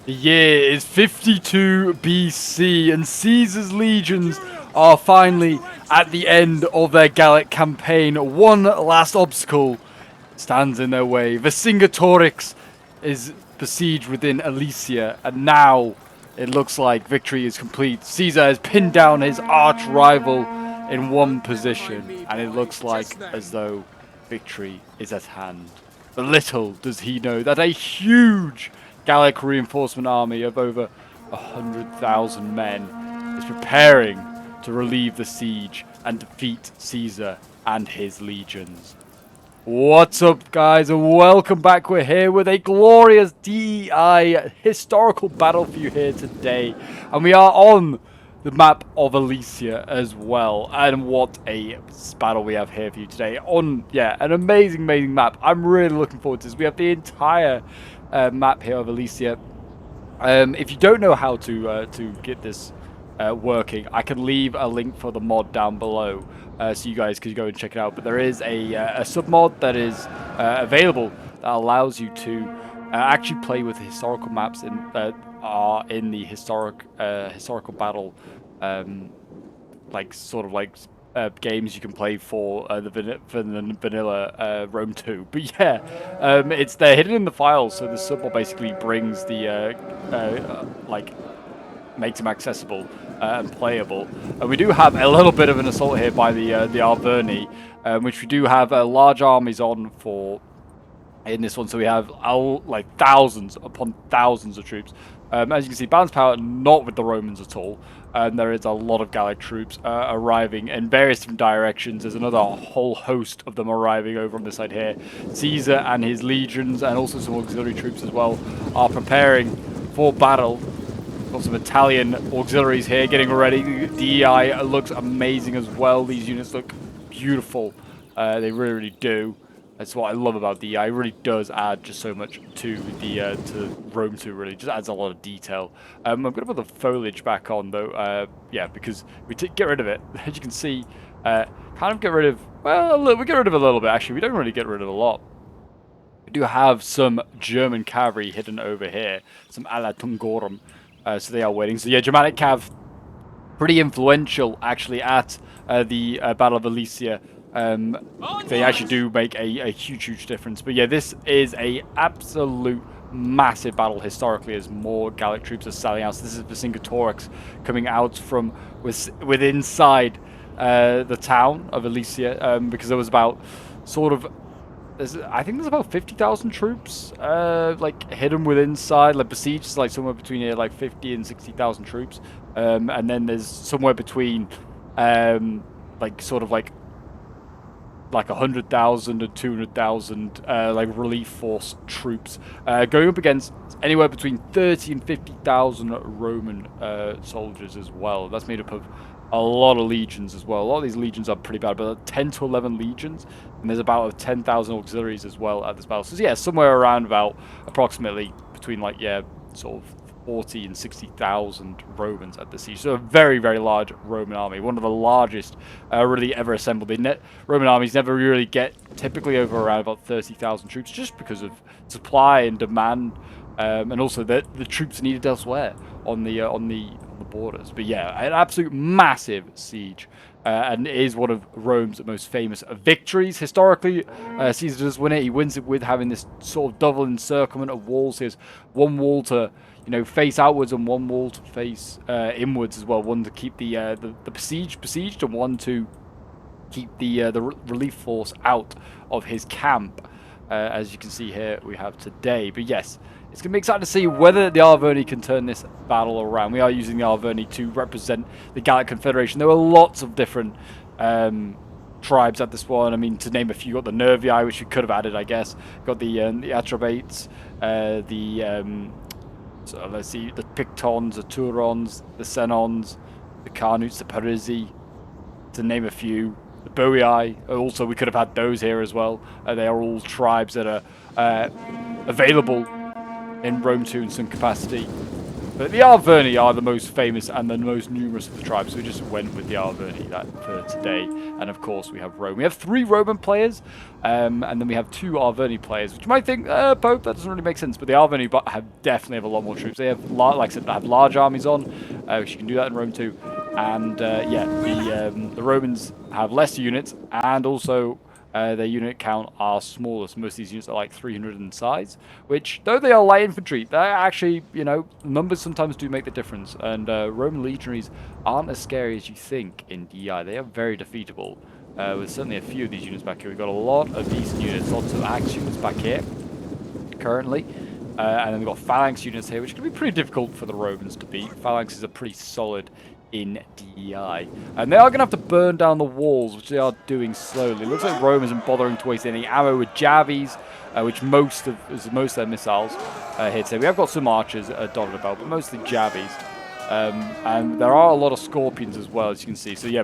The year is 52 BC, and Caesar's legions are finally at the end of their Gallic campaign. One last obstacle stands in their way. Vercingetorix is besieged within Alesia, and now it looks like victory is complete. Caesar has pinned down his arch rival in one position, and it looks like as though victory is at hand. But little does he know that a huge Gallic reinforcement army of over 100,000 men is preparing to relieve the siege and defeat Caesar and his legions. What's up, guys, and welcome back. We're here with a glorious DEI historical battle for you here today, and we are on the map of Alesia as well. And what a battle we have here for you today on, an amazing map. I'm really looking forward to this. We have the entire map here of Alesia. If you don't know how to get this working, I can leave a link for the mod down below, so you guys could go and check it out. But there is a sub mod that is available that allows you to actually play with historical maps that are in the historical battle, games you can play for the vanilla Rome 2. But yeah, they're hidden in the files, so the sub mod basically brings the makes them accessible and playable. And we do have a little bit of an assault here by the Arverni, which we do have large armies on for in this one. So we have thousands upon thousands of troops. As you can see, balanced power not with the Romans at all. There is a lot of Gallic troops arriving in various different directions. There's another whole host of them arriving over on this side here. Caesar and his legions, and also some auxiliary troops as well, are preparing for battle. Got some Italian auxiliaries here getting ready. The DEI looks amazing as well. These units look beautiful. They really do. That's what I love about DEI. It really does add just so much to the to Rome 2. Really, just adds a lot of detail. I'm going to put the foliage back on though. Because we get rid of it. As you can see, kind of get rid of. Well, we get rid of a little bit. Actually, we don't really get rid of a lot. We do have some German cavalry hidden over here. Some alla Tungorum. So they are waiting. So yeah, Germanic Cav, pretty influential actually at the Battle of Alesia. They actually do make a huge difference. But yeah, this is a absolute massive battle historically as more Gallic troops are selling out. So this is Vercingetorix coming out from inside the town of Alesia, because there was about I think there's about 50,000 troops hidden within inside, besieged, somewhere between here 50 and 60,000 troops, and then there's somewhere between 100,000 and 200,000 relief force troops, going up against anywhere between 30 and 50,000 Roman soldiers as well. That's made up of a lot of legions as well. A lot of these legions are pretty bad, but 10 to 11 legions, and there's about 10,000 auxiliaries as well at this battle. So yeah, somewhere around about approximately between 40 and 60,000 Romans at the siege. So a very large Roman army, one of the largest really ever assembled. Roman armies never really get typically over around about 30,000 troops, just because of supply and demand, and also the troops needed elsewhere on the borders. But yeah, an absolute massive siege, and it is one of Rome's most famous victories historically. Caesar does win it. He wins it with having this sort of double encirclement of walls. He has one wall to face outwards and one wall to face inwards as well. One to keep the besieged, and one to keep the relief force out of his camp. As you can see here, we have today. But yes, it's going to be exciting to see whether the Arverni can turn this battle around. We are using the Arverni to represent the Gallic Confederation. There were lots of different tribes at this one. I mean, to name a few, you got the Nervii, which you could have added, I guess. Got the Atrebates, so let's see, the Pictons, the Turons, the Senons, the Carnutes, the Parisi, to name a few. The Boii, also we could have had those here as well. They are all tribes that are available in Rome 2 in some capacity. But the Arverni are the most famous and the most numerous of the tribes, so we just went with the Arverni for today. And of course, we have Rome. We have 3 Roman players, and then we have 2 Arverni players, which you might think, Pope, that doesn't really make sense. But the Arverni definitely have a lot more troops. They have, like I said, they have large armies on, which you can do that in Rome too. And yeah, the Romans have less units, and also their unit count are smaller. So most of these units are like 300 in size, which, though they are light infantry, they're actually, you know, numbers sometimes do make the difference. And Roman legionaries aren't as scary as you think in DI. They are very defeatable. With certainly a few of these units back here. We've got a lot of decent units, lots of axe units back here currently. And then we've got phalanx units here, which can be pretty difficult for the Romans to beat. Phalanxes are pretty solid in DEI. And they are going to have to burn down the walls, which they are doing slowly. It looks like Rome isn't bothering to waste any ammo with javies, which most of their missiles here today. We have got some archers dotted about, but mostly javies. And there are a lot of scorpions as well, as you can see. So yeah,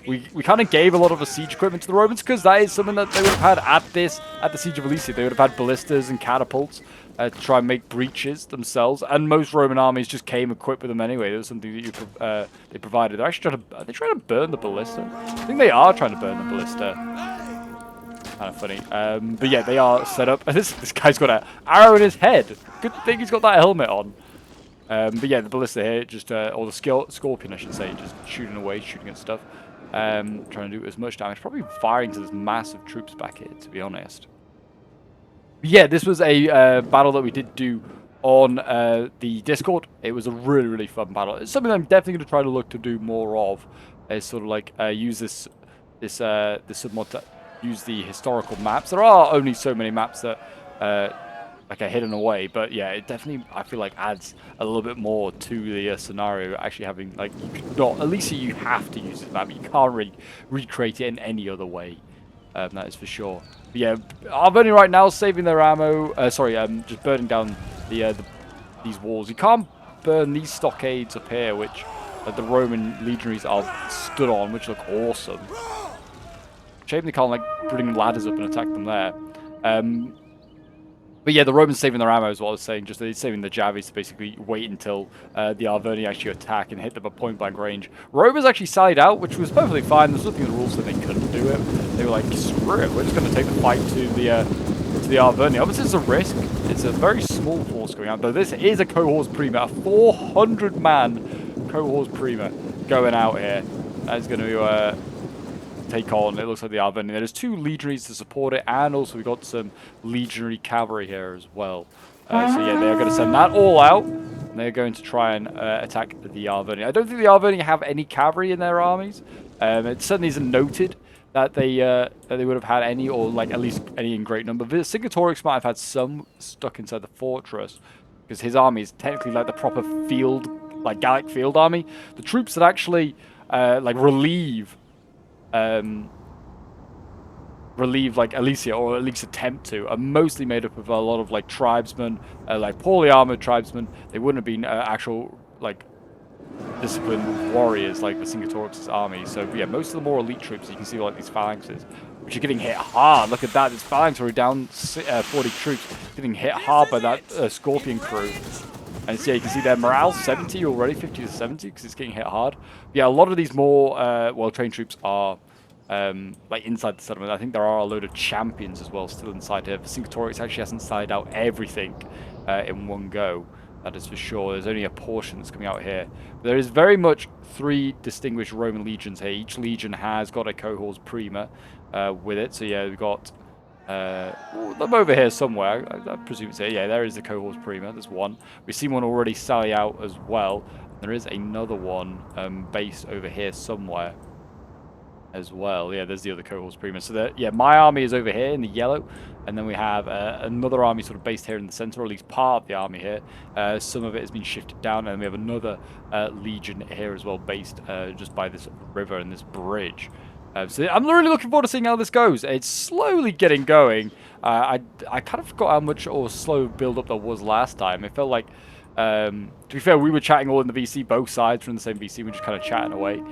we kind of gave a lot of the siege equipment to the Romans because that is something that they would have had at the siege of Alesia. They would have had ballistas and catapults to try and make breaches themselves, and most Roman armies just came equipped with them anyway. That was something that they provided. They're actually are they trying to burn the ballista? I think they are trying to burn the ballista. Kind of funny. But yeah, they are set up. This guy's got an arrow in his head. Good thing he's got that helmet on. But yeah, the ballista here, just or the scorpion, I should say, just shooting away, shooting at stuff, trying to do as much damage. Probably firing to this massive troops back here, to be honest. But yeah, this was a battle that we did do on the Discord. It was a really, really fun battle. It's something I'm definitely going to try to look to do more of. Is sort of like use this submod to use the historical maps. There are only so many maps that like are hidden away, but yeah, it definitely, I feel like, adds a little bit more to the scenario. Actually having, like, you could not, at least you have to use this map. You can't really recreate it in any other way. That is for sure. But yeah, Arverni right now saving their ammo. Just burning down these walls. You can't burn these stockades up here, which the Roman legionaries are stood on, which look awesome. Shame they can't, like, bring ladders up and attack them there. But yeah, the Romans saving their ammo is what I was saying. Just they're saving the javies to basically wait until the Arverni actually attack and hit them at point-blank range. Romans actually sallied out, which was perfectly fine. There's nothing in the rules that they couldn't do it. They were like, screw it, we're just going to take the fight to the Arverni. Obviously, it's a risk. It's a very small force going out, though this is a cohors prima, a 400-man cohors prima going out here. That is going to take on, it looks like, the Arverni. There's 2 legionaries to support it, and also we've got some legionary cavalry here as well. So yeah, they're going to send that all out, and they're going to try and attack the Arverni. I don't think the Arverni have any cavalry in their armies. It certainly isn't noted that they would have had any, or like at least any in great number. Vercingetorix might have had some stuck inside the fortress, because his army is technically like the proper field, like Gallic field army. The troops that actually like relieve like Alesia, or at least attempt to, are mostly made up of a lot of like tribesmen, like poorly armored tribesmen. They wouldn't have been actual like disciplined warriors like Vercingetorix's army. So yeah, most of the more elite troops, you can see like these phalanxes, which are getting hit hard. Look at that, this phalanx are down 40 troops, getting hit hard by that scorpion crew. And so yeah, you can see their morale 70 already, 50 to 70, because it's getting hit hard. But yeah, a lot of these more well-trained troops are like inside the settlement. I think there are a load of champions as well still inside here. Vercingetorix actually hasn't sided out everything in one go. That is for sure. There's only a portion that's coming out here. But there is very much 3 distinguished Roman legions here. Each legion has got a cohors prima with it. So yeah, we've got them over here somewhere. I presume it's here. Yeah, there is the cohors prima. There's one. We've seen one already sally out as well. There is another one based over here somewhere as well. Yeah, there's the other cohors prima. So yeah, my army is over here in the yellow, and then we have another army sort of based here in the center, or at least part of the army here. Some of it has been shifted down, and we have another legion here as well, based just by this river and this bridge. So I'm really looking forward to seeing how this goes. It's slowly getting going. I kind of forgot how much or slow build up there was last time. It felt like, to be fair, we were chatting all in the VC, both sides from the same VC. We were just kind of chatting away,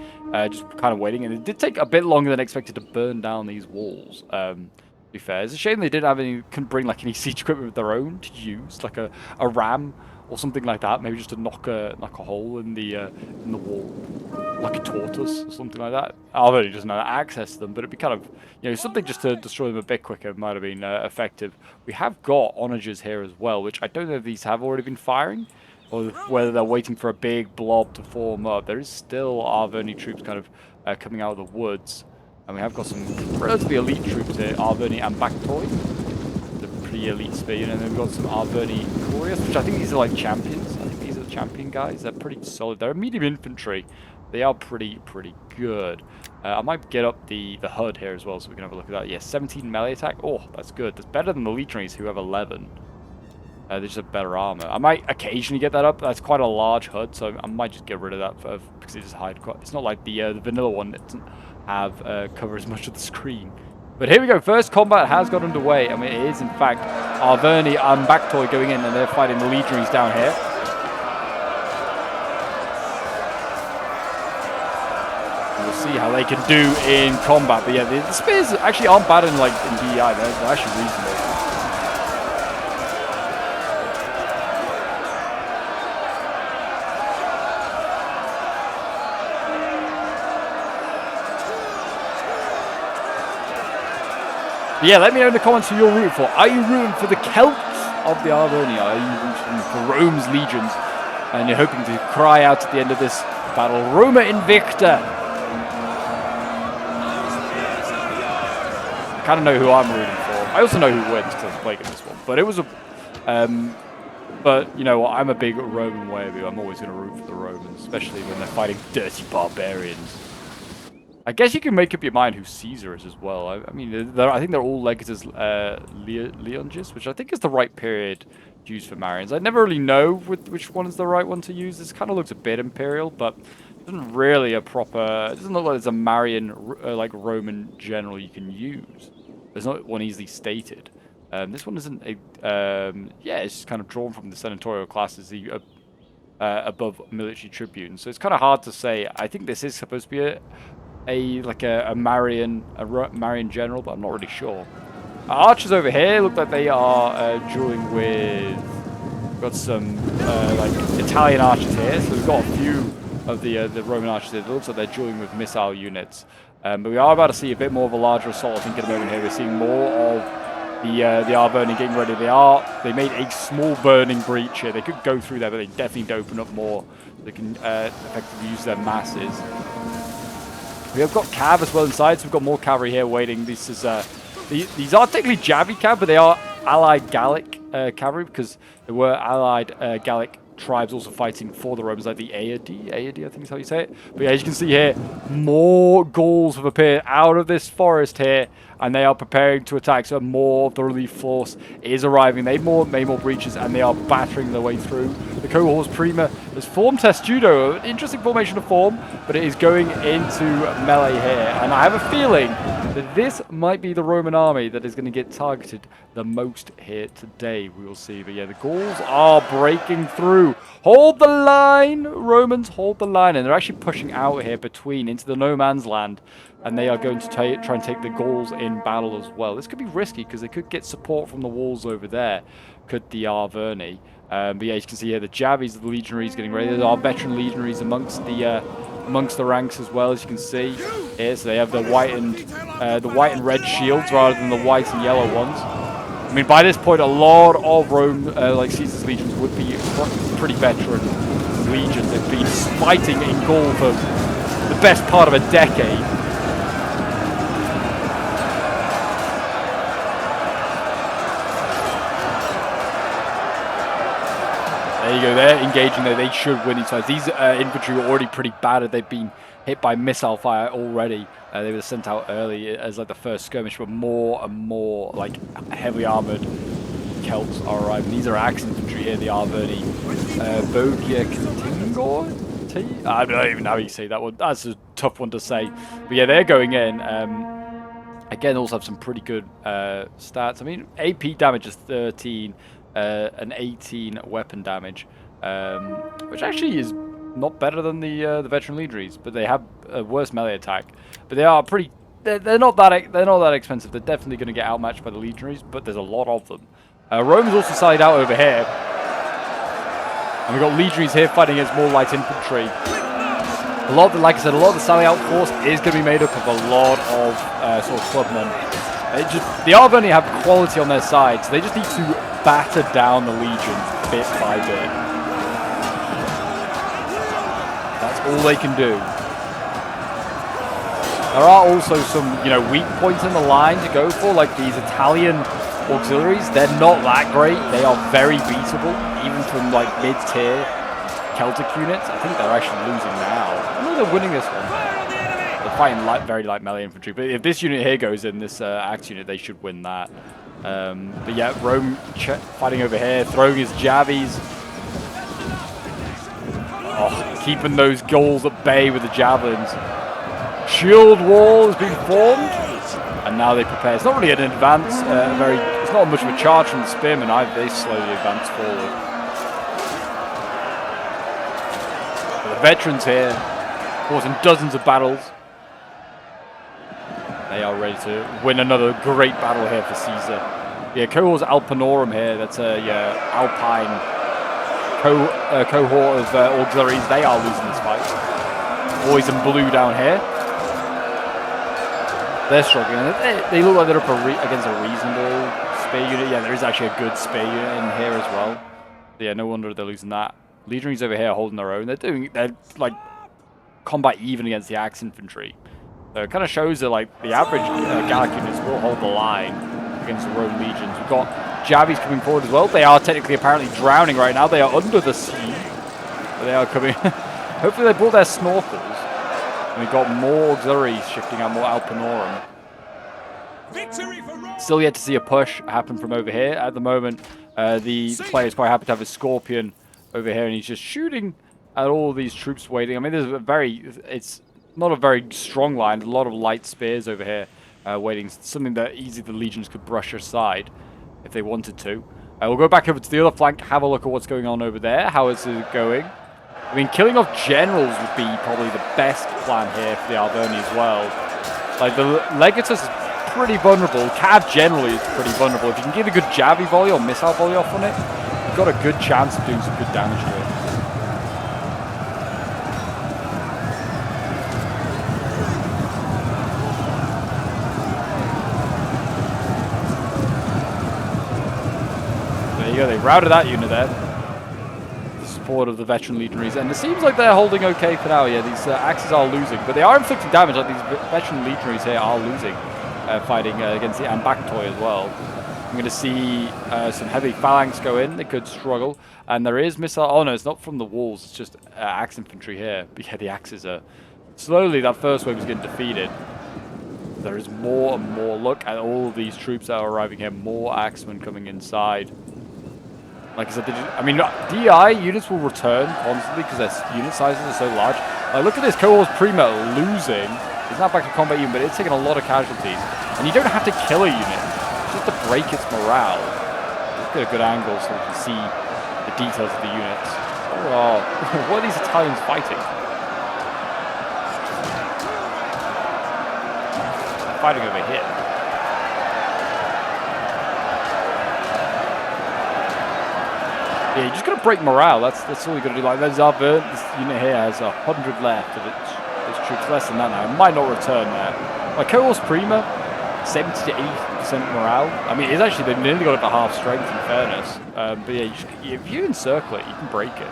just kind of waiting. And it did take a bit longer than expected to burn down these walls. To be fair, it's a shame they didn't have couldn't bring like any siege equipment of their own to use, like a ram or something like that. Maybe just to knock a hole in the wall, like a tortoise or something like that. Arverni doesn't have access to them, but it'd be kind of, you know, something just to destroy them a bit quicker might have been effective. We have got onagers here as well, which I don't know if these have already been firing, or whether they're waiting for a big blob to form up. There is still Arverni troops kind of coming out of the woods, and we have got some relatively elite troops here, Arverni and Bactoi, the pretty elite speed, and then we've got some Arverni Curious, which I think these are like champions. I think these are the champion guys. They're pretty solid. They're medium infantry. They are pretty good. I might get up the HUD here as well, so we can have a look at that. Yeah, 17 melee attack. Oh, that's good. That's better than the legionaries, who have 11. They just have better armor. I might occasionally get that up. That's quite a large HUD, so I might just get rid of that because it just hides quite. It's not like the vanilla one that doesn't have cover as much of the screen. But here we go. First combat has got underway. I mean, it is in fact Arverni and Bactoi going in, and they're fighting the legionaries down here. We'll see how they can do in combat. But yeah, the spears actually aren't bad in DEI. They're actually reasonable. Yeah, let me know in the comments who you're rooting for. Are you rooting for the Celts of the Arverni? Are you rooting for Rome's legions? And you're hoping to cry out at the end of this battle, Roma Invicta! I kind of know who I'm rooting for. I also know who wins because I was playing in this one. But it was a... but, you know what, I'm a big Roman werebeaver. I'm always going to root for the Romans, especially when they're fighting dirty barbarians. I guess you can make up your mind who Caesar is as well. I mean, I think they're all legatus Leonges, which I think is the right period to use for Marians. I never really know which one is the right one to use. This kind of looks a bit imperial, but it isn't really a proper... It doesn't look like there's a Marian, like, Roman general you can use. There's not one easily stated. This one isn't a... yeah, it's just kind of drawn from the senatorial classes, the above military tribune. So it's kind of hard to say. I think this is supposed to be a Marian general, but I'm not really sure. Archers over here look like they are dueling with... We've got some like Italian archers here, so we've got a few of the Roman archers here. It looks like they're dueling with missile units, but we are about to see a bit more of a larger assault. I think in a moment here we're seeing more of the Arverni getting ready. They made a small burning breach here. They could go through there, but they definitely need to open up more. They can effectively use their masses. We have got cav as well inside, so we've got more cavalry here waiting. This is these are technically Javi cav, but they are allied Gallic cavalry because there were allied Gallic tribes also fighting for the Romans, like the Aedi, I think is how you say it. But yeah, as you can see here, more Gauls have appeared out of this forest here, and they are preparing to attack. So more of the relief force is arriving. They made more breaches, and they are battering their way through. The cohorts prima has formed Testudo, an interesting formation to form, but it is going into melee here. And I have a feeling that this might be the Roman army that is going to get targeted the most here today. We will see. But yeah, the Gauls are breaking through. Hold the line, Romans, hold the line. And they're actually pushing out here into the no man's land. And they are going to try and take the Gauls in battle as well. This could be risky because they could get support from the walls over there. Could the Arverni. But yeah, as you can see here, the Javis, the legionaries getting ready. There are veteran legionaries amongst the ranks as well, as you can see here. So they have the white and red shields rather than the white and yellow ones. I mean, by this point, a lot of Rome, like Caesar's legions, would be pretty veteran legions. They've been fighting in Gaul for the best part of a decade. There you go, they're engaging there. They should win these fights. These infantry were already pretty bad. They've been hit by missile fire already. They were sent out early as like the first skirmish, but more and more like heavily armored Celts are arriving. These are axe infantry here, the Arverni. Bogia Contingor? I don't even know how you say that one. That's a tough one to say. But yeah, they're going in. Again, also have some pretty good stats. I mean, AP damage is 13. An 18 weapon damage, which actually is not better than the veteran legionaries, but they have a worse melee attack. But they are pretty. They're not that expensive. They're definitely going to get outmatched by the legionaries, but there's a lot of them. Rome's also side out over here. And we've got legionaries here fighting against more light infantry. A lot of like I said, a lot of the sally out force is going to be made up of a lot of sort of clubmen. The Arverni have quality on their side, so they just need to batter down the legions bit by bit. That's all they can do. There are also some, weak points in the line to go for, like these Italian auxiliaries. They're not that great. They are very beatable, even from like mid-tier Celtic units. I think they're actually losing now. I know they're winning this one. They're fighting very light melee infantry. But if this unit here goes in, this axe unit, they should win that. But yeah, Rome fighting over here, throwing his javies. Oh, keeping those Gauls at bay with the javelins. Shield wall has been formed, and now they prepare. It's not really an advance. It's not much of a charge from the spearmen either. They slowly advance forward. But the veterans here, fought in dozens of battles. They are ready to win another great battle here for Caesar. Yeah, cohorts Alpinorum here. That's a Alpine cohort of auxiliaries. They are losing this fight. Boys in blue down here. They're struggling. They look like they're up against a reasonable spear unit. Yeah, there is actually a good spear unit in here as well. But yeah, no wonder they're losing that. Legionaries over here holding their own. They're like combat even against the axe infantry. So it kind of shows that like the average Gallic units will hold the line against the Roman legions. We've got Javis coming forward as well. They are technically apparently drowning right now. They are under the sea. But they are coming. Hopefully they brought their snorkels. And we've got more auxiliaries shifting out, more Alpinorum. Still yet to see a push happen from over here. At the moment, the player is quite happy to have a Scorpion over here, and he's just shooting at all these troops waiting. I mean, it's not a very strong line. A lot of light spears over here waiting. Something that easily the legions could brush aside if they wanted to. We'll go back over to the other flank, have a look at what's going on over there. How is it going? I mean, killing off generals would be probably the best plan here for the Arverni as well. Like, the Legatus is pretty vulnerable. Cav generally is pretty vulnerable. If you can get a good Javi volley or missile volley off on it, you've got a good chance of doing some good damage to it. There you go, they routed that unit there. Support of the veteran legionaries, and it seems like they're holding okay for now. Yeah, these axes are losing, but they are inflicting damage. Like these veteran legionaries here are losing, fighting against the Ambactoi as well. I'm going to see some heavy phalanx go in. They could struggle, and there is missile. Oh no, it's not from the walls. It's just axe infantry here. But yeah, the axes are slowly. That first wave is getting defeated. There is more and more. Look at all of these troops that are arriving here. More axemen coming inside. Like I said, DI units will return constantly because their unit sizes are so large. Look at this, Cohorts Prima losing. It's not back to combat unit, but it's taking a lot of casualties. And you don't have to kill a unit, just to break its morale. Let's get a good angle so we can see the details of the units. Oh, what are these Italians fighting? They're fighting over here. Yeah, you're just going to break morale. That's all you're going to do. Like, this unit here has 100 left of its troops. Less than that now. It might not return there. Like, Cohorts Prima, 70 to 80% morale. I mean, it's actually, they've nearly got it at half strength in fairness. But yeah, if you encircle it, you can break it.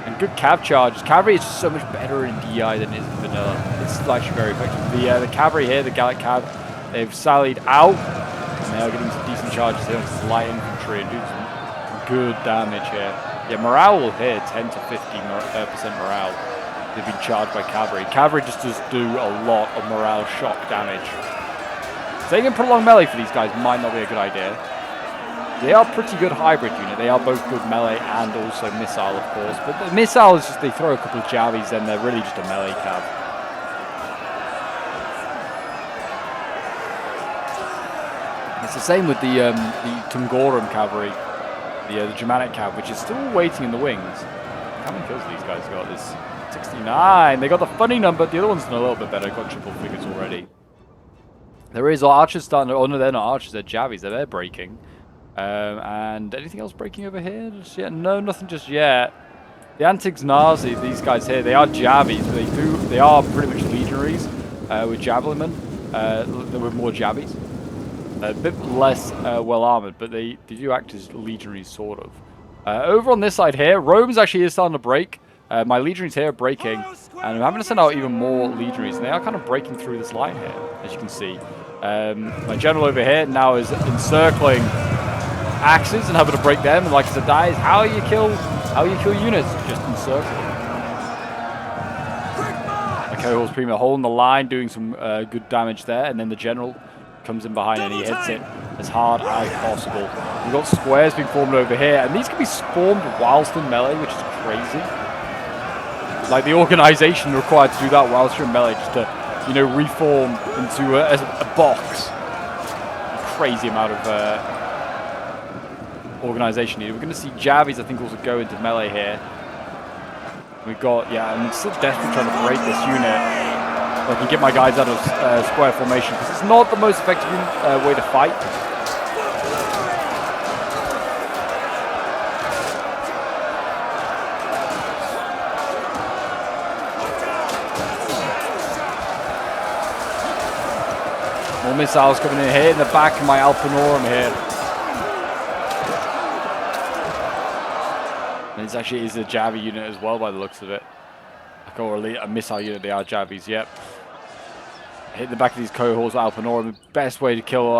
And good cav charges. Cavalry is so much better in DI than it is in vanilla. It's actually very effective. The cavalry here, the Gallic cav, they've sallied out. And they are getting some decent charges here with light infantry and doing some good damage here. Yeah, morale will hit 10 to 50% morale. They've been charged by cavalry. Cavalry just does do a lot of morale shock damage. Staying in prolonged melee for these guys might not be a good idea. They are a pretty good hybrid unit. They are both good melee and also missile, of course. But the missile is just, they throw a couple of javies and they're really just a melee cav. It's the same with the Tungorum cavalry. The Germanic cav, which is still waiting in the wings. How many kills these guys got? This 69. They got the funny number. The other one's done a little bit better. Got triple figures already. There is archers starting to... Oh no, they're not archers. They're javies. They're breaking. And anything else breaking over here just yet? No, nothing just yet. The Antigs-Nazi, these guys here, they are Javies, but they are pretty much legionaries with javelinmen. With more Javies. A bit less well armored, but they do act as legionaries, sort of. Over on this side here, Rome's actually is starting to break. My legionaries here are breaking, and I'm having to send out even more legionaries, and they are kind of breaking through this line here, as you can see. My general over here now is encircling axes and having to break them, and like I said, that is how you kill units, just encircle them. The cohort's pretty much holding the line, doing some good damage there, and then the general comes in behind and he hits it as hard as possible. We've got squares being formed over here, and these can be formed whilst in melee, which is crazy. Like the organization required to do that whilst you're in melee, just to, you know, reform into a box. A crazy amount of organization needed. We're going to see Javies, I think, also go into melee here. We've got, yeah, I'm still desperately trying to break this unit. I can get my guys out of square formation, because it's not the most effective way to fight. More missiles coming in here in the back of my Alpinorum here. And it actually is a Javi unit as well by the looks of it. Or a missile unit, they are Javies, yep. Hit the back of these cohorts with Alpinorum. The best way to kill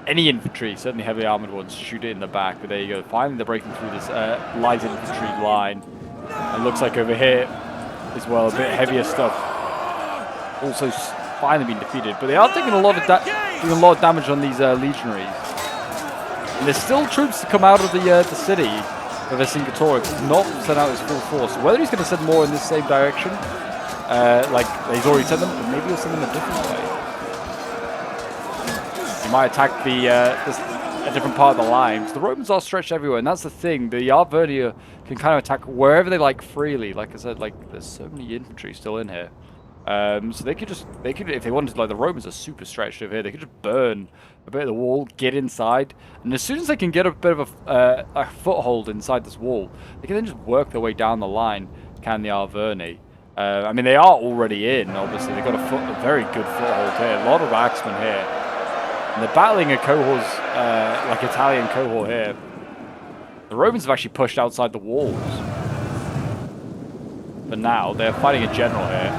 any infantry, certainly heavily armored ones, shoot it in the back. But there you go. Finally, they're breaking through this light infantry line. It looks like over here as well, a bit heavier stuff. Also finally being defeated. But they are taking a lot of damage on these legionaries. And there's still troops to come out of the city. Vercingetorix has not sent out his full force. Whether he's going to send more in this same direction, like he's already sent them, but maybe he'll send them a different way. He might attack a different part of the line. The Romans are stretched everywhere, and that's the thing. The Arvernia can kind of attack wherever they like freely. Like I said, like there's so many infantry still in here. So they could, if they wanted, like the Romans are super stretched over here, they could just burn a bit of the wall, get inside, and as soon as they can get a bit of a foothold inside this wall, they can then just work their way down the line, can the Arverni. I mean, they are already in, obviously. They've got a very good foothold here, a lot of axemen here. And they're battling a cohort, like Italian cohort here. The Romans have actually pushed outside the walls. But now, they're fighting a general here.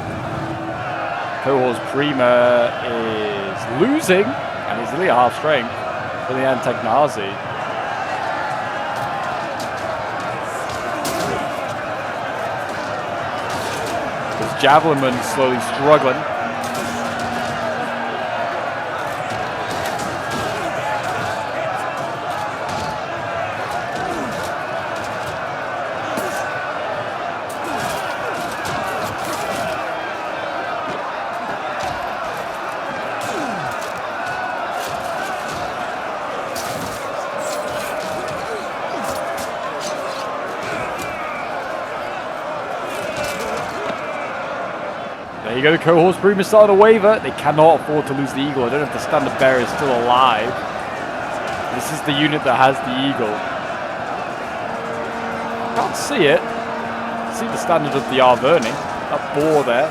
Cohort's Prima is losing, and he's only at half strength for the Antigs-Nazi. This javelinman slowly struggling. There you go, the cohort's Prima starting to waver. They cannot afford to lose the Eagle. I don't know if the standard bearer is still alive. This is the unit that has the Eagle. Can't see it. See the standard of the Arverni. That boar there.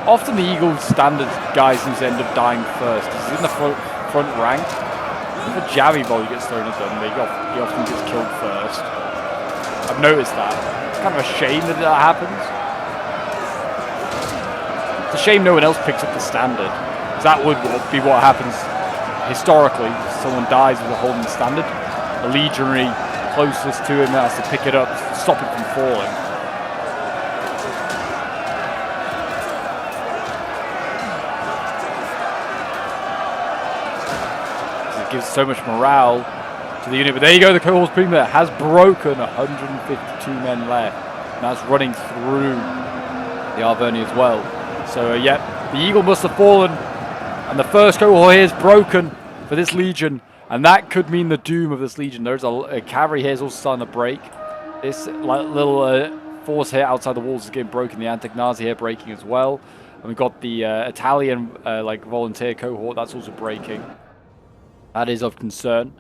Often the Eagle's standard guys seem to end up dying first. He's in the front rank. If a Javi volley gets thrown at them, he often gets killed first. I've noticed that. It's kind of a shame that happens. It's a shame no one else picks up the standard, because that would be what happens historically. Someone dies with a holding standard. The legionary closest to him has to pick it up to stop it from falling. It gives so much morale to the unit. But there you go, the cohort's Prima has broken 152 men left. And that's running through the Arverni as well. So, yeah, the Eagle must have fallen, and the first cohort here is broken for this Legion, and that could mean the doom of this Legion. There's a cavalry here is also starting to break. This little force here outside the walls is getting broken. The Antigs-Nazi here breaking as well. And we've got the Italian volunteer cohort, that's also breaking. That is of concern.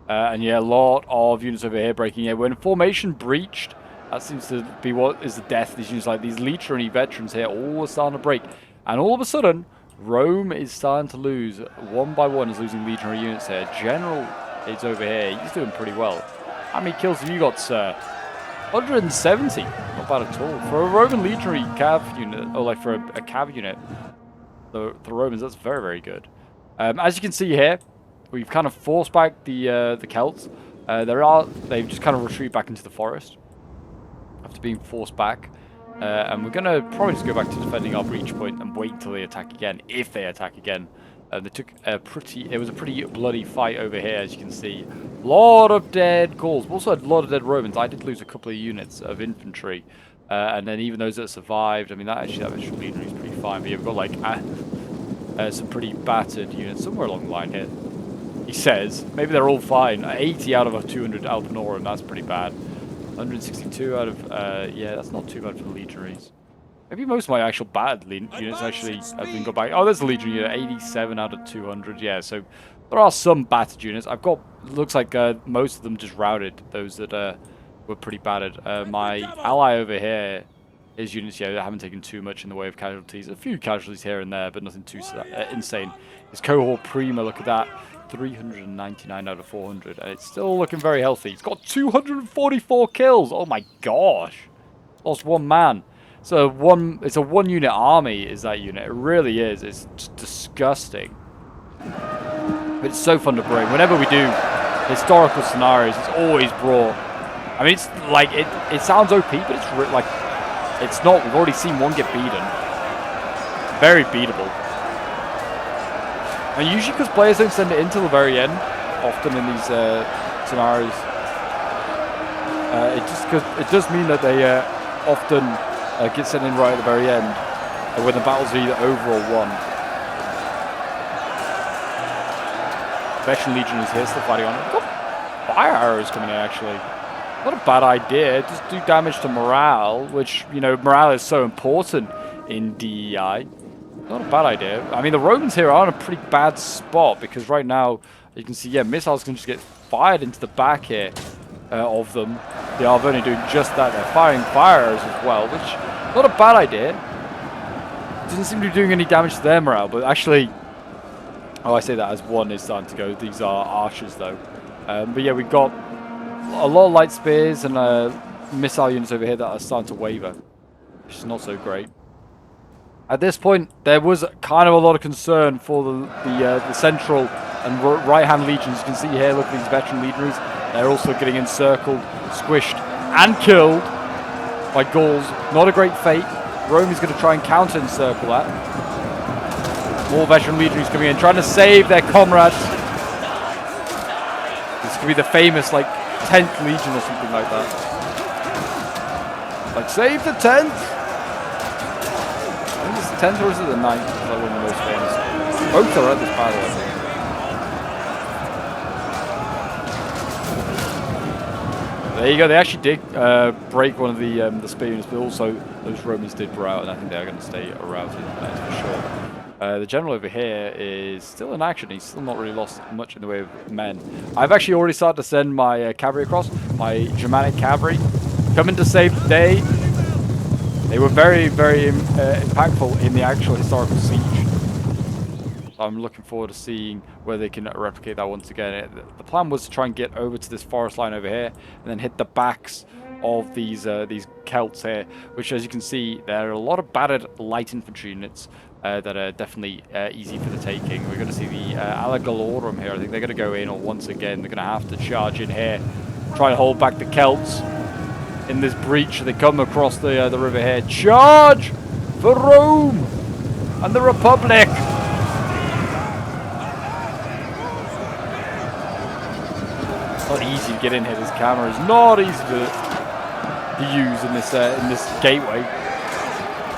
And yeah, a lot of units over here breaking in. When formation breached, that seems to be what is the death of these units. Like these legionary veterans here all are starting to break. And all of a sudden, Rome is starting to lose. One by one is losing legionary units here. General is over here. He's doing pretty well. How many kills have you got, sir? 170. Not bad at all. For a Roman legionary cav unit, or like for a cav unit, the Romans, that's very, very good. As you can see here, we've kind of forced back the Celts. They've just kind of retreated back into the forest after being forced back. And we're going to probably just go back to defending our breach point and wait until they attack again, if they attack again. They took it was a pretty bloody fight over here, as you can see. A lot of dead Gauls. We also had a lot of dead Romans. I did lose a couple of units of infantry. And then even those that survived, I mean, that extra legionary is pretty fine. But you've got like some pretty battered units somewhere along the line here. He says, maybe they're all fine. 80 out of a 200 Alpinorum, that's pretty bad. 162 out of, yeah, that's not too bad for the legionaries. Maybe most of my actual bad units actually have been got back. Oh, there's a legion unit, 87 out of 200. Yeah, so there are some battered units. I've got, looks like most of them just routed, those that were pretty battered. My ally over here, his units, yeah, haven't taken too much in the way of casualties. A few casualties here and there, but nothing too insane. His cohort Prima, look at that. 399 out of 400, and it's still looking very healthy. It's got 244 kills. Oh my gosh. Lost one man. So it's a one unit army is that unit. It really is. It's just disgusting. But it's so fun to bring. Whenever we do historical scenarios, it's always brought. I mean, it's like it sounds OP, but it's like it's not. We've already seen one get beaten. Very beatable. And usually because players don't send it in till the very end, often in these scenarios, it does mean that they often get sent in right at the very end, when the battles are either over or won. Veteran Legion is here, still fighting on it. Got fire arrows coming in actually. Not a bad idea. Just do damage to morale, which, you know, morale is so important in DEI. Not a bad idea. I mean, the Romans here are in a pretty bad spot because right now, you can see, yeah, missiles can just get fired into the back here of them. The Arverni doing just that. They're firing fire arrows as well, which, not a bad idea. Doesn't seem to be doing any damage to their morale, but actually, oh, I say that as one is starting to go. These are archers, though. But yeah, we've got a lot of light spears and missile units over here that are starting to waver, which is not so great. At this point, there was kind of a lot of concern for the central and right-hand legions. You can see here, look at these veteran legionaries. They're also getting encircled, squished, and killed by Gauls. Not a great fate. Rome is going to try and counter-encircle that. More veteran legionaries coming in, trying to save their comrades. This could be the famous, like, 10th Legion or something like that. Like, save the 10th! 10th or is it the 9th? It's like one of the most famous. Both are at this battle, I think. There you go. They actually did break one of the spear units, but also those Romans did rout, and I think they are going to stay routed, that's for sure. The general over here is still in action. He's still not really lost much in the way of men. I've actually already started to send my cavalry across, my Germanic cavalry, coming to save the day. They were very, very impactful in the actual historical siege. So I'm looking forward to seeing where they can replicate that once again. The plan was to try and get over to this forest line over here, and then hit the backs of these Celts here, which, as you can see, there are a lot of battered light infantry units that are definitely easy for the taking. We're going to see the Allegalorum here. I think they're going to go in, or once again, they're going to have to charge in here, try and hold back the Celts. In this breach, they come across the river here. Charge for Rome and the Republic! It's not easy to get in here. This camera is not easy to use in this gateway.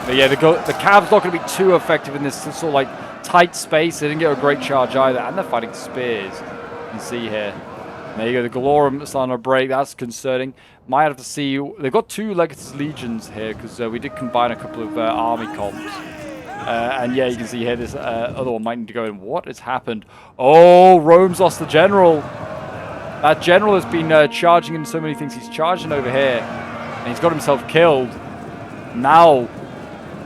But yeah, the Cavs not going to be too effective in this sort of like tight space. They didn't get a great charge either, and they're fighting spears. You can see here. There you go, the Gallorum starting to break. That's concerning. Might have to see. They've got two Legatus Legions here because we did combine a couple of army comps. And yeah, you can see here this other one might need to go in. What has happened? Oh, Rome's lost the general. That general has been charging in so many things. He's charging over here, and he's got himself killed. Now,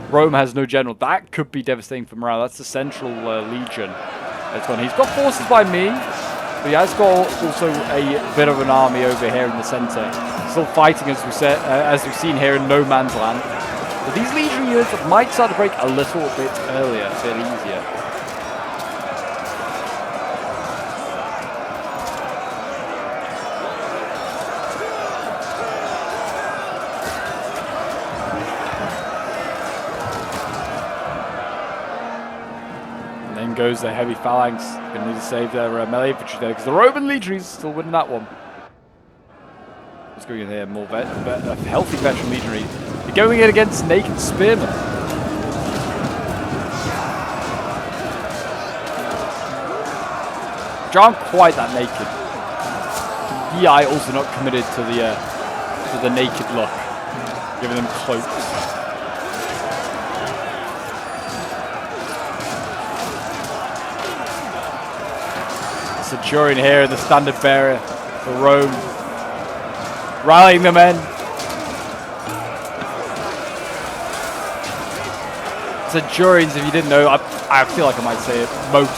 Rome has no general. That could be devastating for morale. That's the central legion. That's gone. He's got forces by me, but he has got also a bit of an army over here in the center. Still fighting, as we said, as we've seen here in no man's land. But these legion units might start to break a little bit earlier, a bit easier. Goes the heavy phalanx. Going to need to save their melee infantry there because the Roman legionaries still winning that one. What's going in here? More a healthy veteran legionary. They're going in against naked spearmen. Which aren't quite that naked. DI also not committed to the naked look, giving them cloaks. Centurion here in the standard bearer for Rome, rallying the men. Centurions, if you didn't know, I feel like I might say it most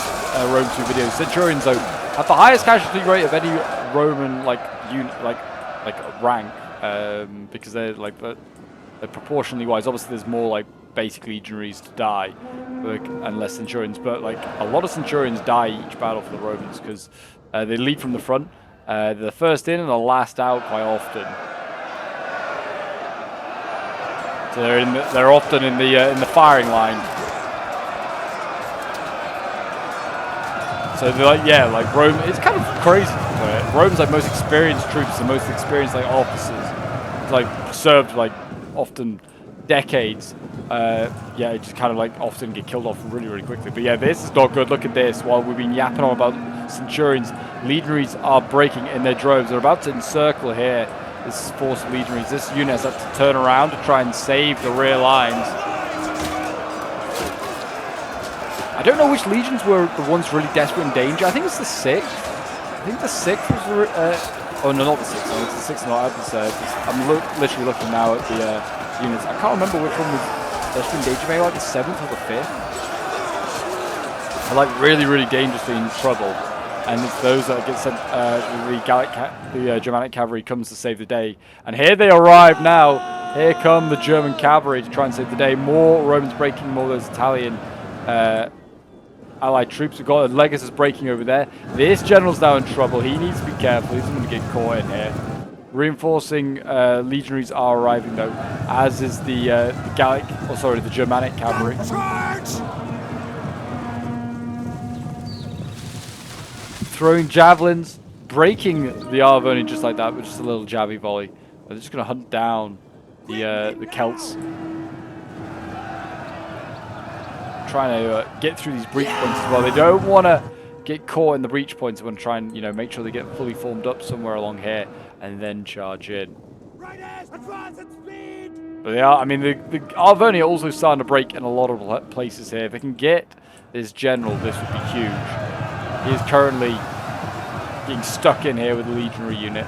Rome 2 videos. Centurions though have the highest casualty rate of any Roman rank, because they're they're proportionally wise. Obviously, there's more like basic legionaries to die, and less centurions. But like a lot of centurions die each battle for the Romans because they lead from the front. They're the first in and the last out quite often. So they're often in the firing line. So they're like Rome. It's kind of crazy. Rome's like most experienced troops, the most experienced like officers. It's like served like often decades. It just kind of like often get killed off really, really quickly. But yeah, this is not good. Look at this. While we've been yapping on about centurions, legionaries are breaking in their droves. They're about to encircle here. This force of legionaries. This unit has had to turn around to try and save the rear lines. I don't know which legions were the ones really desperate in danger. I think it's the 6th. I think the 6th was... oh, no, not the 6th. No, it's the 6th not out the service. I'm literally looking now at the units. I can't remember which one was desperate in danger. Maybe like the 7th or the 5th. They're like really, really dangerously in trouble. And it's those that get sent, the Gallic, the Germanic cavalry comes to save the day. And here they arrive now. Here come the German cavalry to try and save the day. More Romans breaking, more of those Italian allied troops. We've got Legatus breaking over there. This general's now in trouble. He needs to be careful. He's going to get caught in here. Reinforcing legionaries are arriving though, as is the Gallic, the Germanic cavalry. Throwing javelins, breaking the Arverni just like that with just a little jabby volley. They're just going to hunt down the Celts. Trying to get through these breach points as well. They don't want to get caught in the breach points. They want to try and make sure they get fully formed up somewhere along here and then charge in. But they are. I mean, the Arverni are also starting to break in a lot of places here. If they can get this general, this would be huge. He is currently getting stuck in here with the legionary unit.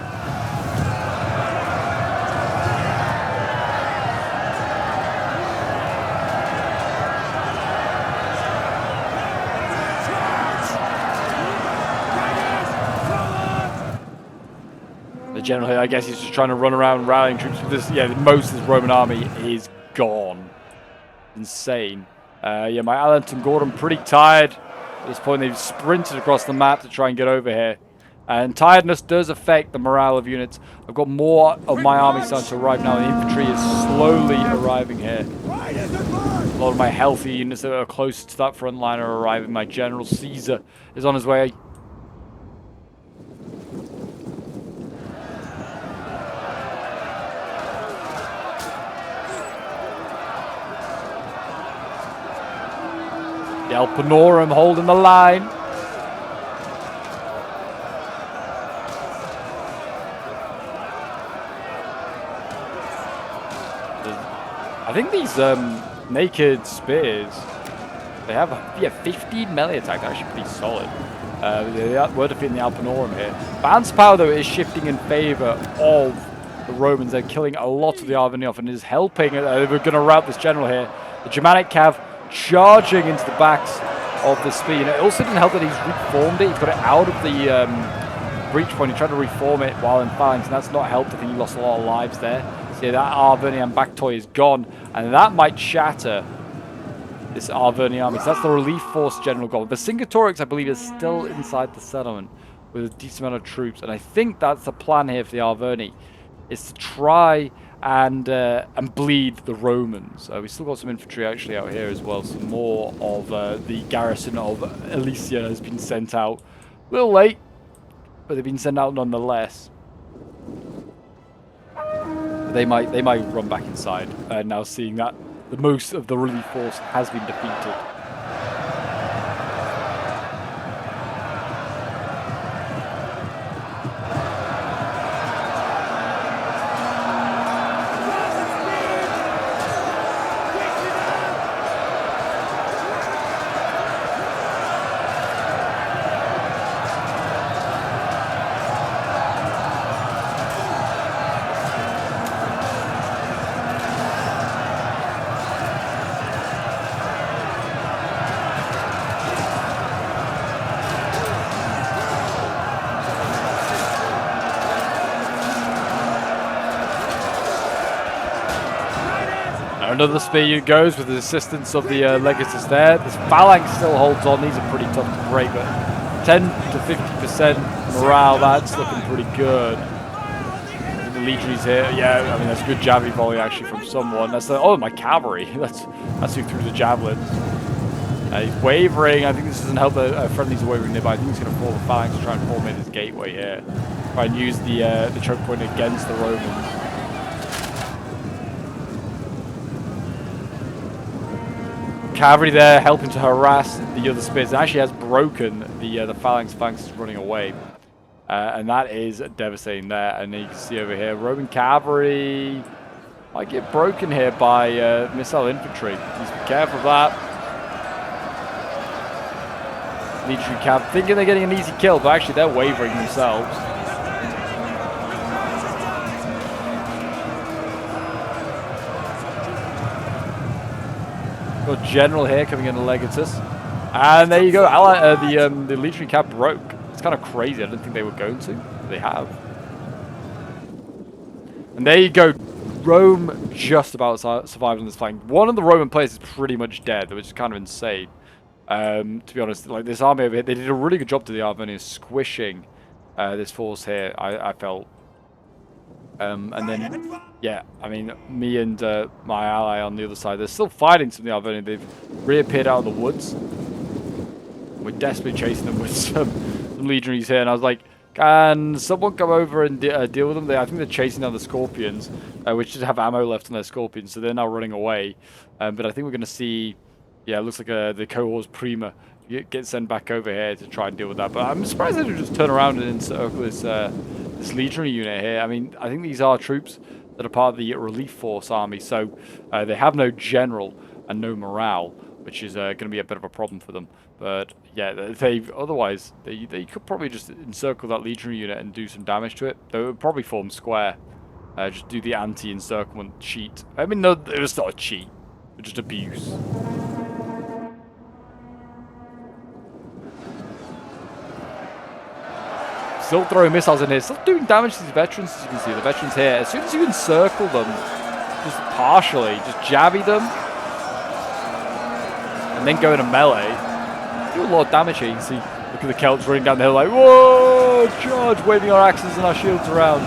The general here, I guess he's just trying to run around rallying troops. This, most of his Roman army is gone. Insane. My Alent and Gordon pretty tired. At this point, they've sprinted across the map to try and get over here. And tiredness does affect the morale of units. I've got more of my army starting to arrive now. The infantry is slowly arriving here. A lot of my healthy units that are close to that front line are arriving. My General Caesar is on his way. The Alpinorum holding the line. I think these naked spears They have, yeah, 15 melee attack. That's actually pretty solid. They were defeating the Alpinorum here. Bounce power, though, is shifting in favor of the Romans. They're killing a lot of the Arverni off and is helping. We're going to rout this general here. The Germanic cav charging into the backs of the speed. It also didn't help that he's reformed it. He's got it out of the breach point. He tried to reform it while in phalanx, and that's not helped. I think he lost a lot of lives there. So yeah, that Arvernian backtoy is gone, and that might shatter this Arverni army. So that's the relief force general gone. Vercingetorix, I believe, is still inside the settlement with a decent amount of troops, and I think that's the plan here for the Arverni, is to try and bleed the Romans. We still got some infantry actually out here as well. Some more of the garrison of Alesia has been sent out. A little late, but they've been sent out nonetheless. They might run back inside now, seeing that the most of the relief force has been defeated. Another spear goes with the assistance of the legatus there. This phalanx still holds on. These are pretty tough to break, but 10 to 50% morale, that's looking pretty good. The legionaries here, yeah, I mean, that's good javelin volley actually from someone. That's oh, my cavalry. That's who threw the javelins. He's wavering. I think this doesn't help the friendlies are wavering nearby. I think he's going to form the phalanx to try and form in his gateway here. Try and use the choke point against the Romans. Cavalry there helping to harass the other spears. It actually has broken the phalanx. Phalanx is running away, and that is devastating there. And you can see over here, Roman cavalry might get broken here by missile infantry. Just be careful of that. Legionary cav thinking they're getting an easy kill, but actually they're wavering themselves. Got general here coming in the legatus, and there you go. The legionary cav broke. It's kind of crazy. I didn't think they were going to. They have, and there you go. Rome just about survived on this flank. One of the Roman players is pretty much dead, which is kind of insane. To be honest, like this army over here, they did a really good job to the Arvernians squishing this force here. I felt. And then, yeah, I mean, me and my ally on the other side, they're still fighting some of the Arverni. They've reappeared out of the woods. We're desperately chasing them with some legionaries here. And I was like, can someone come over and deal with them? I think they're chasing down the Scorpions, which just have ammo left on their Scorpions, so they're now running away. But I think we're going to see, yeah, it looks like the cohorts prima get sent back over here to try and deal with that. But I'm surprised they didn't just turn around and encircle this legionary unit here. I mean, I think these are troops that are part of the relief force army, so they have no general and no morale, which is going to be a bit of a problem for them. But yeah, otherwise they could probably just encircle that legionary unit and do some damage to it. They would probably form square, just do the anti-encirclement cheat. I mean, no, it was not a cheat, but just abuse. Still throwing missiles in here, still doing damage to these veterans, as you can see. The veterans here, as soon as you encircle them, just partially, just jabby them, and then go into melee, do a lot of damage here. You can see, look at the Celts running down the hill like, whoa, charge, waving our axes and our shields around.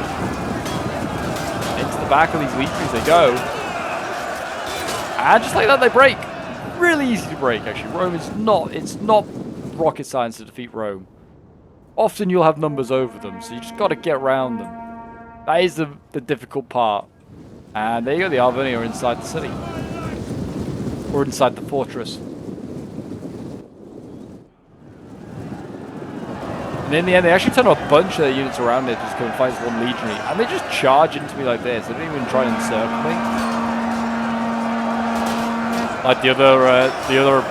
Into the back of these legionaries they go. And just like that, they break. Really easy to break, actually. Rome is it's not rocket science to defeat Rome. Often you'll have numbers over them, so you just got to get around them. That is the difficult part. And there you go, the Arverni are inside the city. Or inside the fortress. And in the end, they actually turn a bunch of their units around it to just come and fight as one legionary. And they just charge into me like this. They don't even try and encircle me. Like the other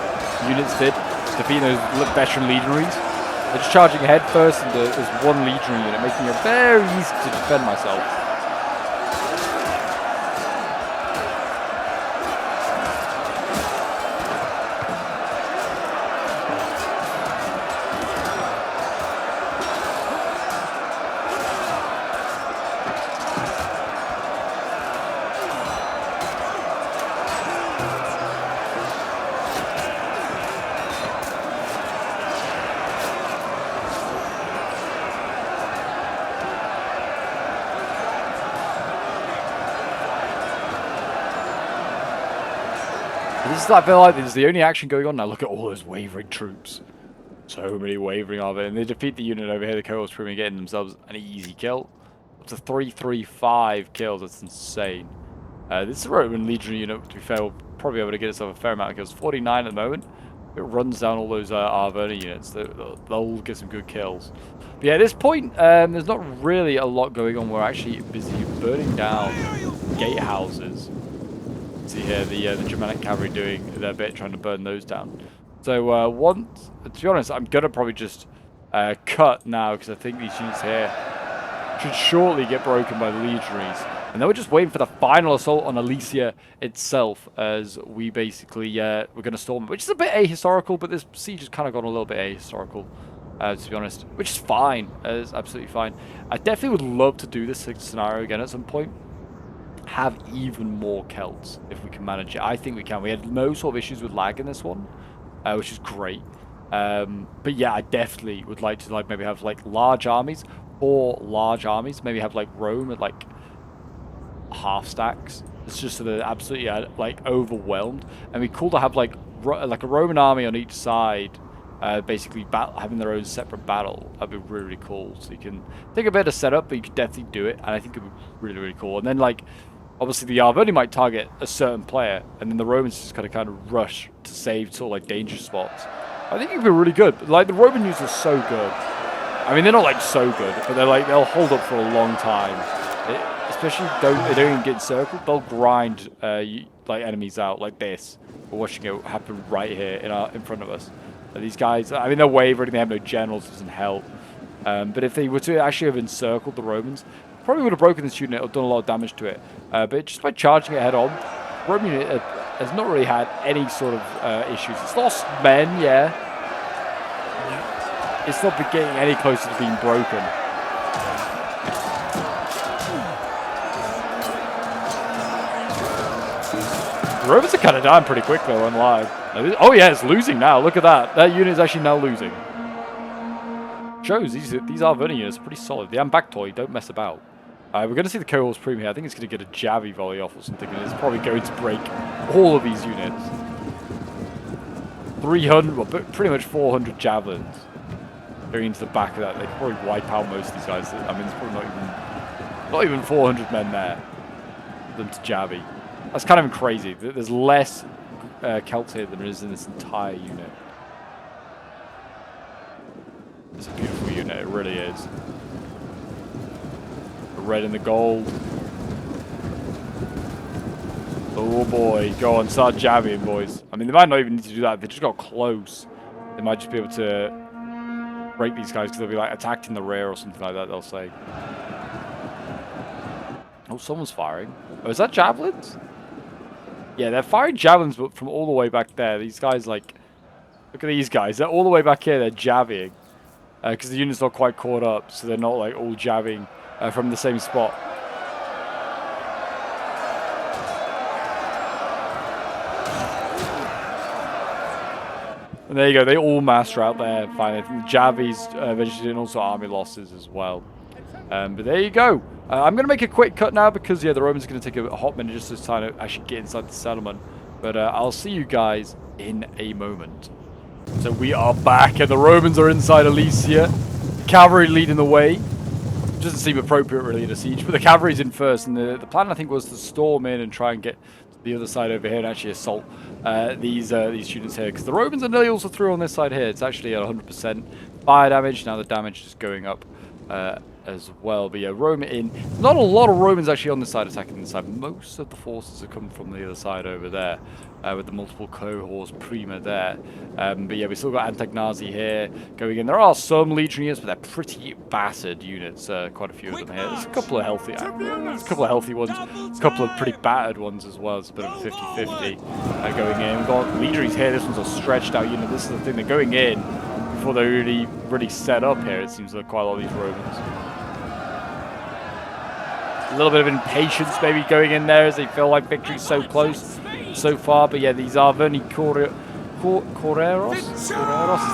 units did, defeating those veteran legionaries. They're just charging ahead first, and there's one legionary unit, making it very easy to defend myself. I feel like this is the only action going on now. Look at all those wavering troops. So many wavering of it. And they defeat the unit over here. The cohort's pretty getting themselves an easy kill. Up to 335 kills. That's insane. This is a Roman Legion unit, to be fair, will probably be able to get itself a fair amount of kills. 49 at the moment. It runs down all those Arverni units. They'll get some good kills. But yeah, at this point, there's not really a lot going on. We're actually busy burning down gatehouses. See here the Germanic cavalry doing their bit, trying to burn those down. So to be honest, I'm gonna probably just cut now, because I think these units here should shortly get broken by the legionaries. And then we're just waiting for the final assault on Alesia itself, as we basically we're gonna storm it, which is a bit ahistorical, but this siege has kind of gone a little bit ahistorical, to be honest, which is fine. It's absolutely fine. I definitely would love to do this scenario again at some point. Have even more Celts if we can manage it. I think we can. We had no sort of issues with lag in this one, which is great. But yeah, I definitely would like to maybe have large armies, or large armies. Maybe have Rome at half stacks. It's just so they're absolutely overwhelmed. And it'd be cool to have like a Roman army on each side, basically having their own separate battle. That'd be really, really cool. So you can take a bit of setup, but you could definitely do it. And I think it'd be really, really cool. And then obviously the Arverni might target a certain player, and then the Romans just kind of rush to save sort of danger spots. I think it'd be really good. The Roman units are so good. I mean, they're not so good, but they'll hold up for a long time. Especially they don't even get encircled. They'll grind enemies out like this. We're watching it happen right here in front of us. These guys, I mean, they're wavering. They have no generals. It doesn't help. But if they were to actually have encircled the Romans, probably would have broken this unit or done a lot of damage to it. But just by charging it head on, the Roman unit has not really had any sort of issues. It's lost men, yeah. It's not been getting any closer to being broken. The Romans are kind of dying pretty quick though on live. Oh yeah, it's losing now. Look at that. That unit is actually now losing. Shows these Arverni units are pretty solid. The Ambactoi don't mess about. We're going to see the cohorts premium here. I think it's going to get a Javi volley off or something, and it's probably going to break all of these units. 300, well, pretty much 400 javelins going into the back of that. They could probably wipe out most of these guys. I mean, there's probably not even 400 men there for them to Javi. That's kind of crazy. There's less Celts here than there is in this entire unit. It's a beautiful unit, it really is. The red and the gold. Oh boy, go on, start jabbing, boys. I mean, they might not even need to do that. If they just got close, they might just be able to break these guys, because they'll be attacked in the rear or something like that, they'll say. Oh, someone's firing. Oh, is that javelins? Yeah, they're firing javelins, but from all the way back there. These guys, look at these guys. They're all the way back here, they're jabbing. Because the unit's not quite caught up, so they're not all jabbing from the same spot. And there you go, they all master out there finally. I think the Javis eventually did also army losses as well. But there you go. I'm going to make a quick cut now because, yeah, the Romans are going to take a hot minute just to try to actually get inside the settlement. But I'll see you guys in a moment. So we are back, and the Romans are inside Alesia. The cavalry leading the way. Doesn't seem appropriate, really, in a siege, but the cavalry's in first. And the plan, I think, was to storm in and try and get to the other side over here and actually assault these units here. Because the Romans are nearly also through on this side here. It's actually at 100% fire damage. Now the damage is going up as well. But yeah, Rome in. Not a lot of Romans actually on this side attacking this side. Most of the forces have come from the other side over there, with the multiple cohorts prima there. But yeah, we still got Antagnazi here going in. There are some legion units, but they're pretty battered units. Quite a few of them here. There's a couple of healthy, ones, a couple of pretty battered ones as well. It's a bit of a 50-50 going in. We've got legionaries here. This one's a stretched out unit. This is the thing. They're going in before they're really set up here. It seems like quite a lot of these Romans. A little bit of impatience maybe going in there as they feel like victory's so close so far. But yeah, these are Vercingetorix,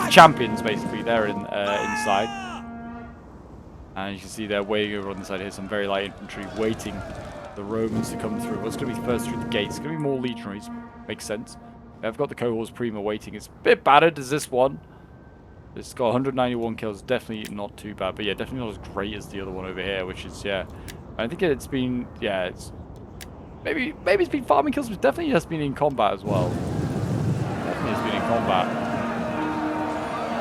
champions basically. They're inside. And you can see they're waiting over on the side here. Some very light infantry waiting for the Romans to come through. What's going to be first through the gates? It's going to be more legionaries. Makes sense. I've got the cohorts prima waiting. It's a bit battered as this one. It's got 191 kills. Definitely not too bad. But yeah, definitely not as great as the other one over here, which is, yeah. I think it's been, yeah, it's maybe it's been farming kills, but definitely has been in combat as well. Definitely has been in combat.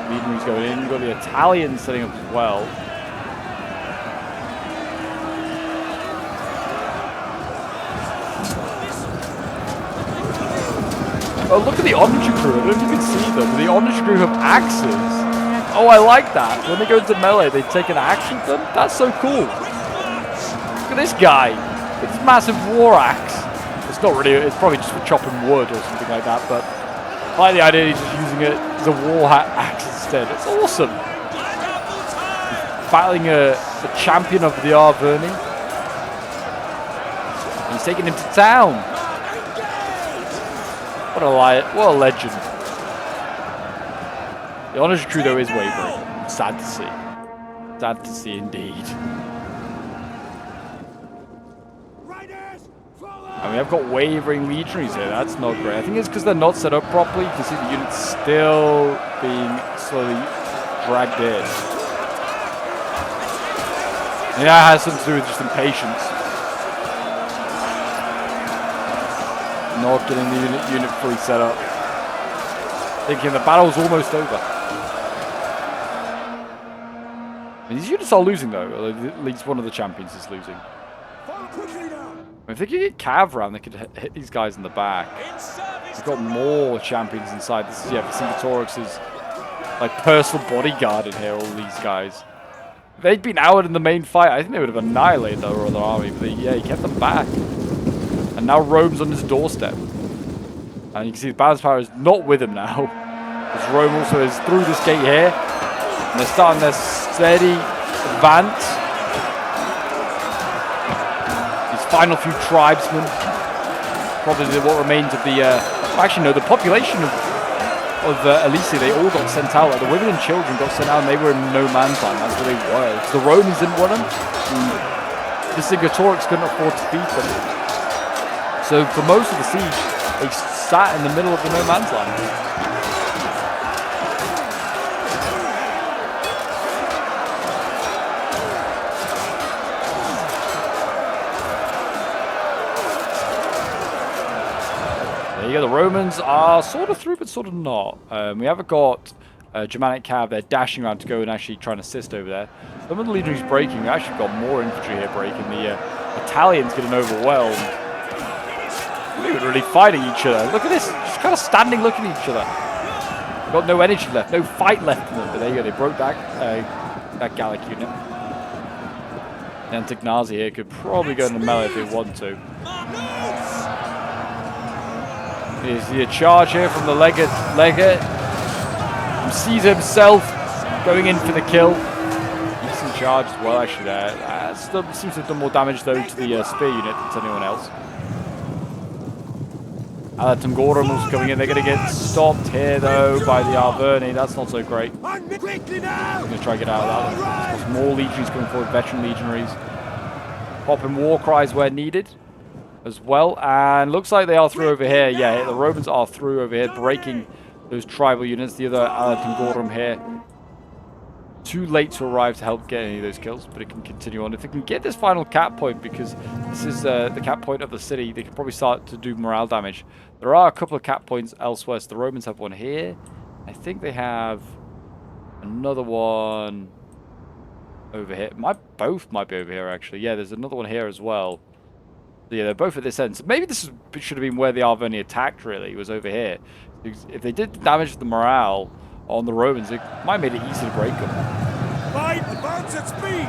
Legionaries going in. We've got the Italians setting up as well. Oh, look at the infantry crew. I don't know if you can see them. The infantry crew have axes. Oh, I like that. When they go into melee, they take an axe with them. That's so cool. Look at this guy. It's a massive war axe. It's not really, it's probably just for chopping wood or something like that, but I like the idea he's just using it as a war axe instead. It's awesome. He's battling a champion of the Arverni. He's taking him to town. What a legend. The honors crew though is wavering. Sad to see. Sad to see indeed. And we have got wavering legionaries here. That's not great. I think it's because they're not set up properly. You can see the units still being slowly dragged in. And that has something to do with just impatience. Not getting the unit fully set up. Thinking the battle's almost over. And these units are losing though. Or at least one of the champions is losing. If they could get Cav round, they could hit these guys in the back. They've got more champions inside. This is, yeah, Vercingetorix's like personal bodyguard in here, all these guys. If they'd been out in the main fight, I think they would have annihilated their other army, but yeah, he kept them back. And now Rome's on his doorstep. And you can see the balance power is not with him now. As Rome also is through this gate here. And they're starting their steady advance. Final few tribesmen, probably what remains of the, actually no, the population of Alesia, they all got sent out. Like, the women and children got sent out and they were in no man's land. That's where they were. The Romans didn't want them. The Vercingetorix couldn't afford to feed them. So for most of the siege, they sat in the middle of the no man's land. Yeah, the Romans are sort of through, but sort of not. We haven't got Germanic Cav. They're dashing around to go and actually try and assist over there. Some of the legionaries breaking. We actually got more infantry here breaking. The Italians getting overwhelmed. They were really fighting each other. Look at this. Just kind of standing looking at each other. We've got no energy left. No fight left in them. But there you go. They broke that Gallic unit. Antagnazi here could probably go into melee if they want to. You see a charge here from the Legate. From Caesar himself going in for the kill. Decent charge as well, actually, there. Still seems to have done more damage, though, to the spear unit than to anyone else. Alatungorum also coming in. They're going to get stopped here, though, by the Arverni. That's not so great. I'm going to try to get out of that one. There's more legionaries coming forward, veteran legionaries. Popping war cries where needed as well, and looks like they are through over here. Yeah, the Romans are through over here, breaking those tribal units. The other Alatungorum here, too late to arrive to help get any of those kills, but it can continue on. If they can get this final cap point, because this is the cap point of the city, they can probably start to do morale damage. There are a couple of cap points elsewhere. So the Romans have one here. I think they have another one over here. Both might be over here, actually. Yeah, there's another one here as well. Yeah, they're both at this end. So maybe should have been where the Arverni attacked, really, was over here. If they did damage the morale on the Romans, it might have made it easy to break them. Fight! Advance at speed!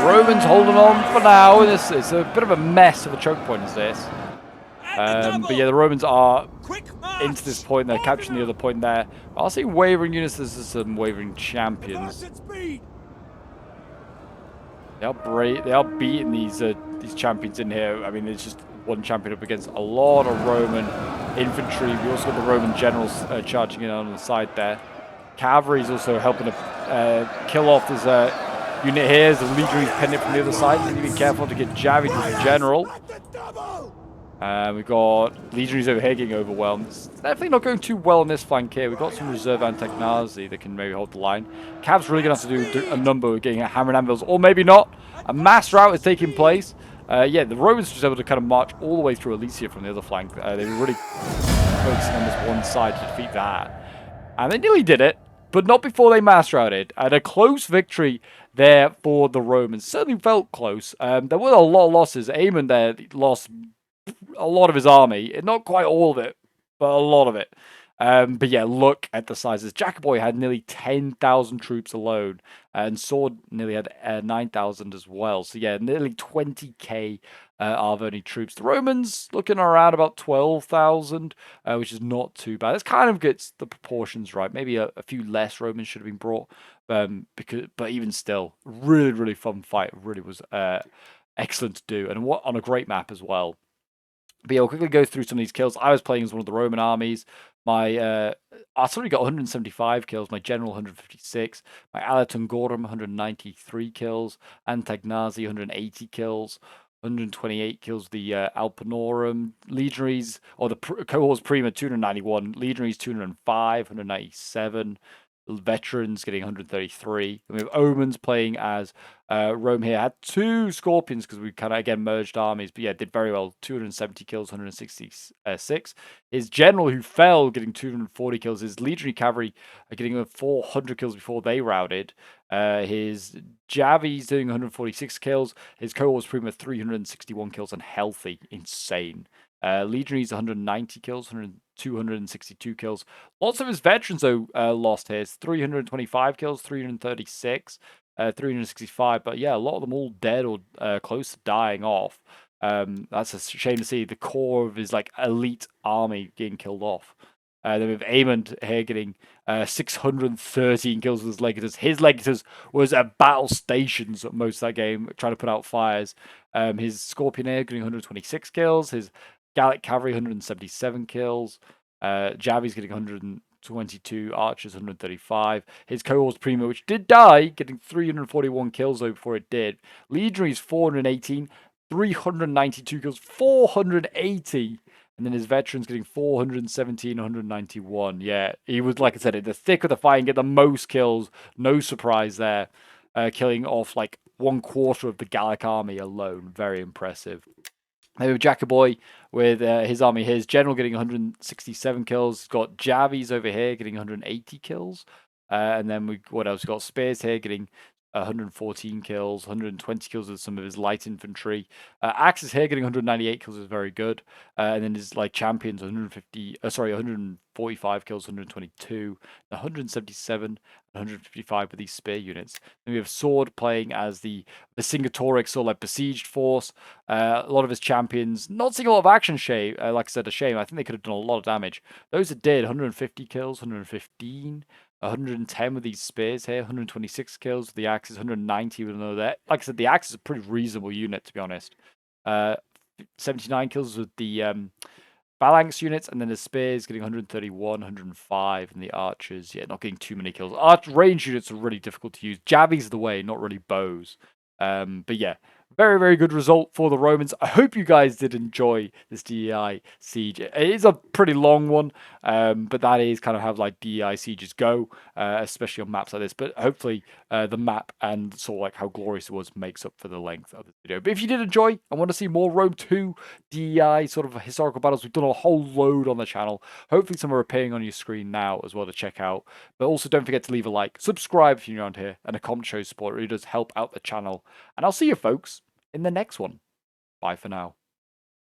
Romans holding on for now. It's a bit of a mess of a choke point as this. But yeah, the Romans are into this point. They're capturing the other point there. I'll see wavering units. This is some wavering champions. They are beating these champions in here. I mean, it's just one champion up against a lot of Roman infantry. We also got the Roman generals charging in on the side there. Cavalry is also helping to kill off this unit here. The legionaries pinned it from the other side. You need to be careful to get jabbed to the general. We've got legionaries over here getting overwhelmed. It's definitely not going too well on this flank here. We've got some reserve Antagnazi that can maybe hold the line. Cav's really going to have to do a number of getting a hammer and anvils, or maybe not. A mass rout is taking place. Yeah, the Romans were just able to kind of march all the way through Alesia from the other flank. They were really focusing on this one side to defeat that. And they nearly did it, but not before they mass routed. And a close victory there for the Romans. Certainly felt close. There were a lot of losses. Aemon there lost a lot of his army. Not quite all of it, but a lot of it. But yeah, look at the sizes. Jacoboy had nearly 10,000 troops alone, and Sword nearly had 9,000 as well. So yeah, nearly 20k Arverni troops. The Romans looking around about 12,000, which is not too bad. This kind of gets the proportions right. Maybe a few less Romans should have been brought, but even still, really, really fun fight. It really was excellent to do, and on a great map as well. But yeah, we'll quickly go through some of these kills. I was playing as one of the Roman armies. My artillery got 175 kills. My general 156. My Alatungorum 193 kills. Antagnazi 180 kills. 128 kills the Alpinorum. Legionaries, or the cohorts prima 291. Legionaries 205. 197. Veterans getting 133. And we have Omens playing as Rome here. Had 2 Scorpions because we kind of, again, merged armies. But yeah, did very well. 270 kills, 166. His general, who fell, getting 240 kills. His legionary cavalry are getting 400 kills before they routed. His Javi's doing 146 kills. His cohorts prima 361 kills and healthy. Insane. Legionaries 190 kills, 262 kills. Lots of his veterans, though, lost his 325 kills, 336, 365. But yeah, a lot of them all dead or close to dying off. That's a shame to see the core of his like elite army getting killed off. Then we have Aemon here getting 613 kills with his legators. His legators was at battle stations most of that game, trying to put out fires. His Scorpion here getting 126 kills. His Gallic cavalry 177 kills. Javi's getting 122, archers 135. His cohorts prima, which did die, getting 341 kills though before it did. Legionaries 418, 392 kills, 480. And then his veterans getting 417, 191. Yeah, he was, like I said, in the thick of the fight and get the most kills. No surprise there. Killing off like 1/4 of the Gallic army alone. Very impressive. Then we have Jacoboy with his army. His general getting 167 kills. He's got Javis over here getting 180 kills. And then what else? We've got Spears here getting 114 kills, 120 kills with some of his light infantry. Axis here getting 198 kills is very good. And then his like champions 145 kills, 122, 177, 155 with these spear units. Then we have Sword playing as the Vercingetorix, or like besieged force. A lot of his champions not seeing a lot of action. Like I said, a shame. I think they could have done a lot of damage. Those that did 150 kills, 115. 110 with these spears here, 126 kills with the axes, 190 with another there. Like I said, the axe is a pretty reasonable unit, to be honest. 79 kills with the phalanx units, and then the spears getting 131, 105, and the archers, yeah, not getting too many kills. Range units are really difficult to use. Javi's the way, not really bows. But yeah, very, very good result for the Romans. I hope you guys did enjoy this DEI siege. It is a pretty long one, but that is kind of how like DEI sieges go, especially on maps like this. But hopefully the map and sort of like how glorious it was makes up for the length of the video. But if you did enjoy and want to see more Rome 2 DEI sort of historical battles, we've done a whole load on the channel. Hopefully some are appearing on your screen now as well to check out. But also don't forget to leave a like, subscribe if you're new around here, and a comment shows support. It really does help out the channel. And I'll see you folks in the next one. Bye for now.